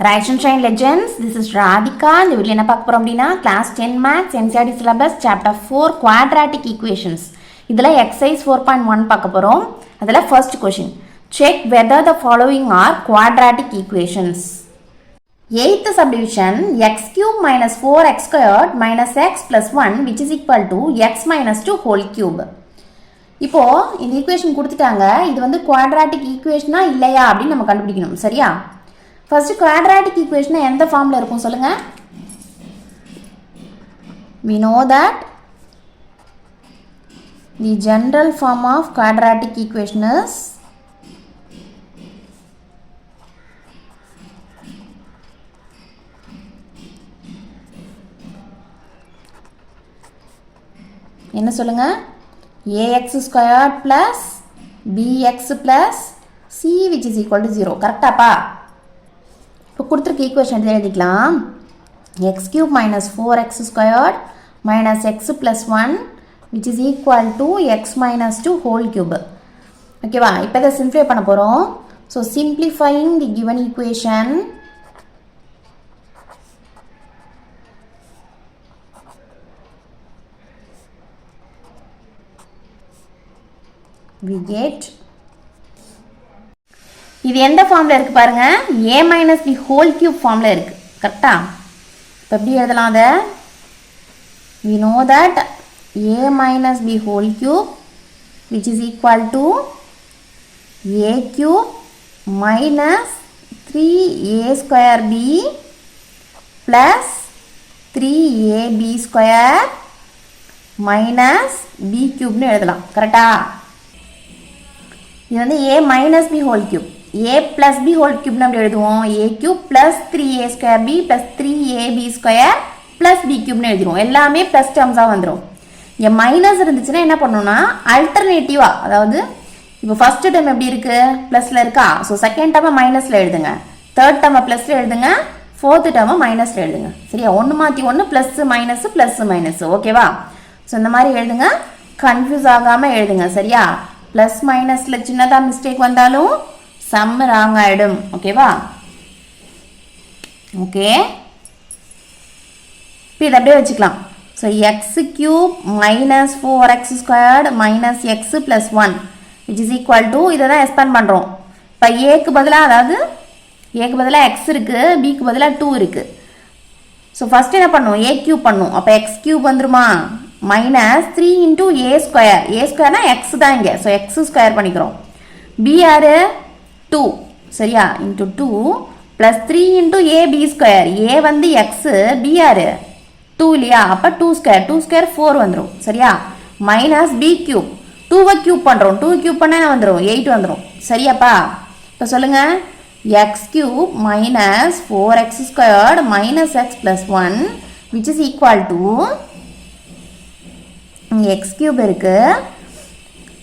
Rise and Shine Legends, this is Radhika. இந்த video என்ன பார்க்க போறோம் அப்படின்னா class 10 maths NCERT syllabus chapter 4 quadratic equations இதில் எக்ஸசைஸ் 4.1 பார்க்க போகிறோம். அதில் first question, check whether the following are quadratic equations. Eight subdivision x cube minus 4x squared minus x plus 1 which is equal to x minus 2 whole cube. இப்போது இந்த equation கொடுத்துட்டாங்க. இது வந்து quadratic ஈக்குவேஷனா இல்லையா அப்படின்னு நம்ம கண்டுபிடிக்கணும். சரியா? First quadratic equation எந்த ஃபார்ம்ல இருக்கும் சொல்லுங்க. We know that the general form of quadratic equation is என்ன சொல்லுங்க? ax squared plus bx plus c which is equal to 0. கரெக்டாப்பா? இப்போ கொடுத்துருக்க ஈக்குவேஷன் எழுதிக்கலாம். X cube minus 4x squared minus x plus 1 which is equal to x minus 2 whole cube. ஓகேவா? இப்போ இதை simplify பண்ண போகிறோம். So simplifying the given equation we get இது எந்த ஃபார்மில் இருக்குது பாருங்கள், a minus b whole cube ஃபார்மில் இருக்குது. கரெக்டா? இப்போ எப்படி எழுதலாம் அதை? we know that a minus b whole cube which is equal to a cube minus 3a square b plus 3ab square minus b cube னு எழுதலாம். கரெக்டா? இது வந்து a minus b whole cube, a plus b whole cube நம்ம எழுதுவோம். a cube plus 3a square b plus 3ab square plus b cube னு எழுதுவோம். எல்லாமே plus termஸாக வந்துடும். இங்கே மைனஸ் இருந்துச்சுன்னா என்ன பண்ணணும்னா அல்டர்னேட்டிவாக, அதாவது இப்போ ஃபர்ஸ்ட் டேர்ம் எப்படி இருக்குது? ப்ளஸில் இருக்கா? ஸோ செகண்ட் டேர்மை மைனஸில் எழுதுங்க, தேர்ட் டேர்மை ப்ளஸில் எழுதுங்க, ஃபோர்த்து டேர்மை மைனஸில் எழுதுங்க. சரியா? ஒன்று மாற்றி ஒன்று ப்ளஸ்ஸு மைனஸு. ஓகேவா? ஸோ இந்த மாதிரி எழுதுங்க, கன்ஃபியூஸ் ஆகாமல் எழுதுங்க. சரியா? ப்ளஸ் மைனஸில் சின்னதாக மிஸ்டேக் வந்தாலும் சம் ராங் ஆகிடும். ஓகேவா? ஓகே, இப்போ இதை அப்படியே வச்சுக்கலாம். So X cube minus 4x squared minus x plus 1 which is equal to இதை தான் எக்ஸ்பேண்ட் பண்ணுறோம். இப்போ ஏக்கு பதிலாக, அதாவது ஏக்கு பதிலாக எக்ஸ் இருக்குது, பிக்கு பதிலாக 2 இருக்குது. ஸோ ஃபஸ்ட்டு என்ன பண்ணும்? ஏ கியூப் பண்ணும். அப்போ எக்ஸ் கியூப் வந்துருமா? Minus 3 into A square. A ஸ்கொயர்னா X தான் இங்கே. ஸோ எக்ஸ் ஸ்கொயர் பண்ணிக்கிறோம். பி யாரு? 2. சரியா? Into 2 plus 3 into A B square. ஏ வந்து எக்ஸு, பி யாரு? 2 இல்லையா? அப்போ 2 ஸ்கொயர் 4 வந்துடும். சரியா? மைனஸ் பி கியூப், 2வை கியூப் பண்ணுறோம். 2 கியூப் பண்ணால் என்ன வந்துடும்? 8 வந்துடும். சரியாப்பா? இப்போ சொல்லுங்கள், X cube minus 4x squared minus x plus 1 which is equal to இங்கே எக்ஸ் கியூப் இருக்குது,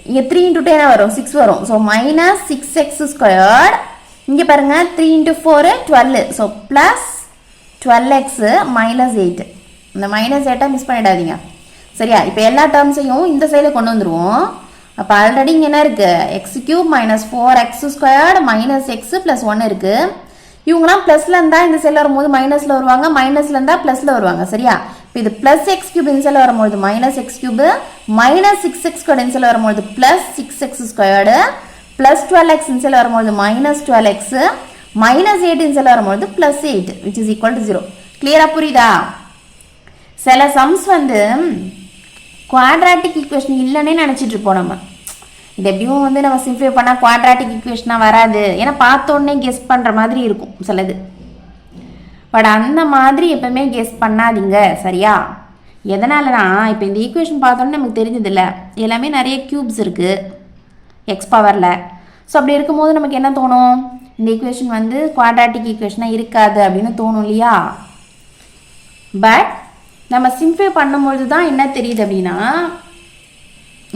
இங்கே 3 இன்ட்டு 10 வரும், 6 வரும். ஸோ மைனஸ் 6x ஸ்கொயர்டு, இங்கே பாருங்கள் 3 into 4 12. So plus 12x minus 8. இந்த மைனஸ் 8 மிஸ் பண்ணிடாதீங்க. சரியா? இப்போ எல்லா டேர்ம்ஸையும் இந்த சைடில் கொண்டு வந்துடுவோம். அப்போ ஆல்ரெடி இங்கே என்ன இருக்குது? X cube minus 4x squared minus x plus 1 இருக்குது. இவங்களாம் ப்ளஸில் இருந்தால் இந்த சைடில் வரும்போது மைனஸில் வருவாங்க, மைனஸில் இருந்தால் ப்ளஸில் வருவாங்க. சரியா? இப்போ இது ப்ளஸ் எக்ஸ் கியூப் இன்சைடில் வரும்போது minus x cube, minus 6x squared இன்சைடில் வரும்போது plus 6x squared, plus 12x இன்சைடில் வரும்போது மைனஸ் 12x, மைனஸ் 8 இன்சைடில் வரும்போது plus 8 which is equal to 0. கிளியராக புரியுதா? சில சம்ஸ் வந்து குவாட்ராட்டிக் ஈக்குவேஷன் இல்லைன்னே நினச்சிட்டு இருப்போம் நம்ம. இது எப்படியும் வந்து நம்ம சிம்ப்ளிஃபை பண்ணால் குவாட்ராட்டிக் ஈக்குவேஷனாக வராது, ஏன்னா பார்த்தோன்னே கெஸ் பண்ணுற மாதிரி இருக்கும் சிலது. பட் அந்த மாதிரி எப்பவுமே கெஸ் பண்ணாதீங்க. சரியா? எதனாலனா, இப்போ இந்த ஈக்குவேஷன் பார்த்தோன்னே நமக்கு தெரிஞ்சதில்ல, எல்லாமே நிறைய க்யூப்ஸ் இருக்குது எக்ஸ் பவரில். ஸோ அப்படி இருக்கும்போது நமக்கு என்ன தோணும்? இந்த ஈக்குவேஷன் வந்து குவாட்ராட்டிக் ஈக்குவேஷனாக இருக்காது அப்படின்னு தோணும் இல்லையா? பட் நம்ம சிம்ப்ளிஃபை பண்ணும்பொழுது தான் என்ன தெரியுது அப்படின்னா,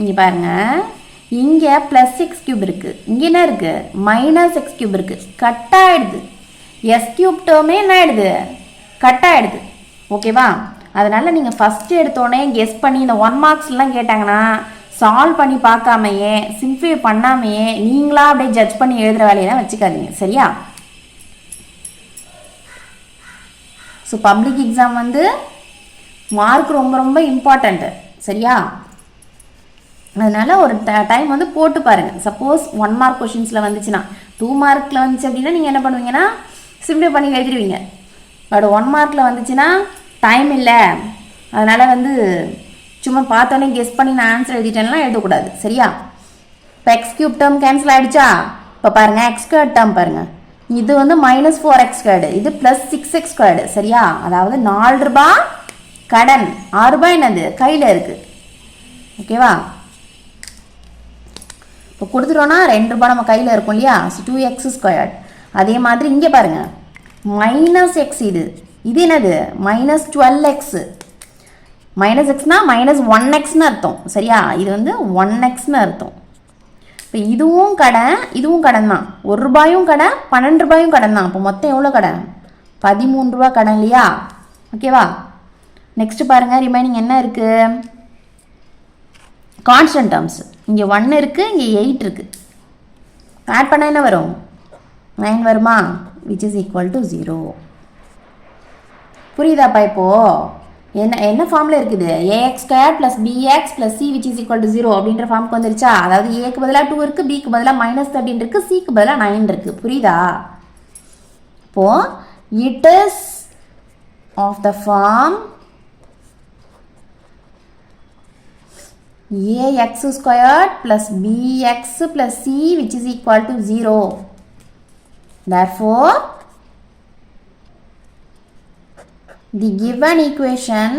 இங்கே பாருங்கள், இங்கே ப்ளஸ் எக்ஸ் கியூப் இருக்குது, இங்கே என்ன இருக்குது? மைனஸ் எக்ஸ் கியூப் இருக்குது. கட் ஆகிடுது. எஸ் கியூப் டேர்மே என்ன ஆகிடுது? கட் ஆகிடுது. ஓகேவா? அதனால் நீங்கள் ஃபஸ்ட்டு எடுத்தோடனே கெஸ் பண்ணி இந்த 1 மார்க்ஸ்லாம் கேட்டாங்கன்னா சால்வ் பண்ணி பார்க்காமையே சிம்ப்ளிஃபை பண்ணாமையே நீங்களாக அப்படியே ஜட்ஜ் பண்ணி எழுதுகிற வேலையெல்லாம் வச்சுக்காதீங்க. சரியா? ஸோ பப்ளிக் எக்ஸாம் வந்து மார்க் ரொம்ப ரொம்ப இம்பார்ட்டண்ட்டு சரியா. அதனால் ஒரு டைம் வந்து போட்டு பாருங்கள். சப்போஸ் 1 மார்க் கொஷின்ஸில் வந்துச்சுன்னா 2 மார்க்கில் வந்துச்சு அப்படின்னா நீங்கள் என்ன பண்ணுவீங்கன்னா சிம்பிளை பண்ணி எழுதிடுவீங்க. பட் 1 மார்க்கில் வந்துச்சுன்னா டைம் இல்லை, அதனால் வந்து சும்மா பார்த்தோன்னே கெஸ் பண்ணி நான் ஆன்சர் எழுதிட்டேன்னா எழுதக்கூடாது சரியா. இப்போ எக்ஸ் கியூப் டேர்ம் கேன்சல் ஆகிடுச்சா. இப்போ பாருங்கள் எக்ஸ் ஸ்கொயர் டேர்ம் பாருங்கள், இது வந்து -4x², இது +6x² சரியா. அதாவது 4 ரூபாய் கடன், 6 ரூபாய் என்னது கையில் இருக்குது ஓகேவா. இப்போ கொடுத்துட்டோன்னா 2 ரூபாய் நம்ம கையில் இருக்கும் இல்லையா. So 2x². அதே மாதிரி இங்கே பாருங்கள் -x, இது என்னது -12x. -xனா -1xன்னு அர்த்தம் சரியா. இது வந்து 1xன்னு அர்த்தம். இப்போ இதுவும் கடன் இதுவும் கடன் தான். 1 ரூபாயும் கடன் 12 ரூபாயும் கடன் தான். இப்போ மொத்தம் எவ்வளோ கடன் 13 ரூபா கடன் இல்லையா. ஓகேவா. நெக்ஸ்ட் பாருங்கள் ரிமைனிங் என்ன இருக்குது கான்ஸ்டன்ட் டேர்ம்ஸ். இங்கே 1 இருக்குது, இங்கே 8 இருக்குது. ஆட் பண்ணால் என்ன வரும் 9 வருமா, which is equal to 0. புரியுதாப்பா. இப்போது என்ன ஃபார்மில் இருக்குது ax² + bx + c which is equal to 0 அப்படின்ற ஃபார்முக்கு வந்துருச்சா. அதாவது ஏக்கு பதிலாக 2 இருக்குது, பிக்கு பதிலாக -13 இருக்குது, சிக்கு பதிலாக 9 இருக்குது. புரியுதா. இப்போது it is of the form ax² + bx + c which is equal to 0. Therefore, the given equation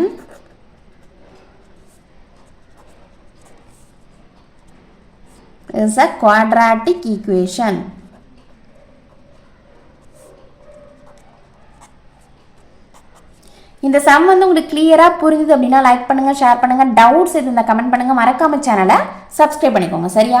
is a quadratic equation. இந்த சம் வந்து உங்களுக்கு கிளியராக புரிஞ்சுது அப்படின்னா லைக் பண்ணுங்கள், ஷேர் பண்ணுங்கள். டவுட்ஸ் எது இந்த கமெண்ட் பண்ணுங்கள். மறக்காம சேனலை சப்ஸ்கிரைப் பண்ணிக்கோங்க சரியா.